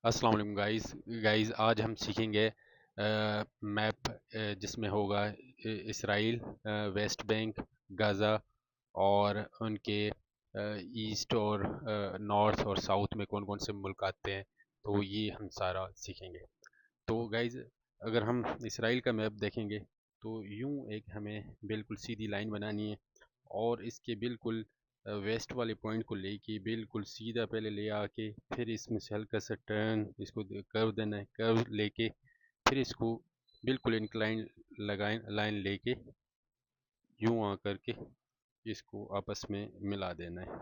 अस्सलाम वालेकुम गाइस आज हम सीखेंगे मैप जिसमें होगा इसराइल, वेस्ट बैंक, गाज़ा और उनके ईस्ट और नॉर्थ और साउथ में कौन कौन से मुल्क आते हैं। तो ये हम सारा सीखेंगे। तो गाइस अगर हम इसराइल का मैप देखेंगे तो यूं एक हमें बिल्कुल सीधी लाइन बनानी है और इसके बिल्कुल वेस्ट वाले पॉइंट को लेके बिल्कुल सीधा पहले ले आके फिर इसमें से हल्का सा टर्न इसको कर्व देना है, कर्व लेके फिर इसको बिल्कुल इंक्लाइन लगाए लाइन लेके यूं आ करके इसको आपस में मिला देना है।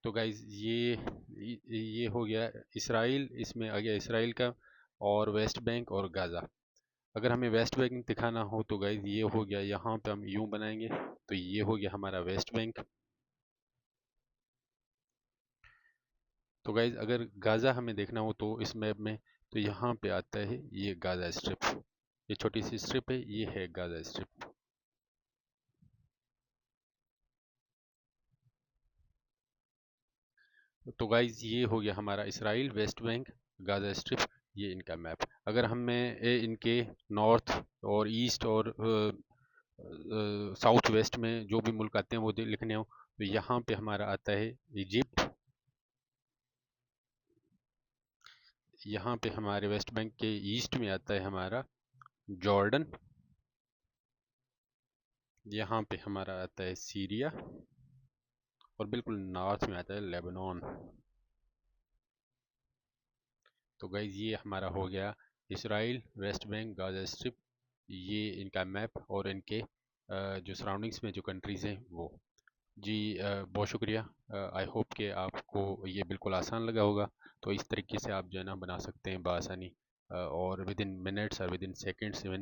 तो गाइज ये हो गया इसराइल, इसमें आ गया इसराइल का और वेस्ट बैंक और गाज़ा। अगर हमें वेस्ट बैंक दिखाना हो तो गाइज ये हो गया, यहाँ पे हम यूं बनाएंगे तो ये हो गया हमारा वेस्ट बैंक। तो गाइज अगर गाज़ा हमें देखना हो तो इस मैप में तो यहाँ पे आता है ये गाज़ा स्ट्रिप, ये छोटी सी स्ट्रिप है, ये है गाज़ा स्ट्रिप। तो गाइज ये हो गया हमारा Israel, West Bank, Gaza strip, ये इनका मैप। अगर हमें इनके नॉर्थ और ईस्ट और साउथ वेस्ट में जो भी मुल्क आते हैं वो लिखने हो तो यहाँ पे हमारा आता है इजिप्ट, यहाँ पे हमारे वेस्ट बैंक के ईस्ट में आता है हमारा जॉर्डन, यहाँ पे हमारा आता है सीरिया और बिल्कुल नॉर्थ में आता है लेबनान। तो गाइज ये हमारा हो गया Israel, West Bank, Gaza strip, ये इनका मैप और इनके जो सराउंडिंग्स में जो कंट्रीज़ हैं वो। जी बहुत शुक्रिया। आई होप कि आपको ये बिल्कुल आसान लगा होगा। तो इस तरीके से आप जो है ना बना सकते हैं बआसानी, और विद इन मिनट्स और विद इन सेकेंड्स इवन।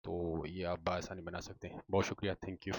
तो ये आप बआसानी बना सकते हैं। बहुत शुक्रिया, थैंक यू।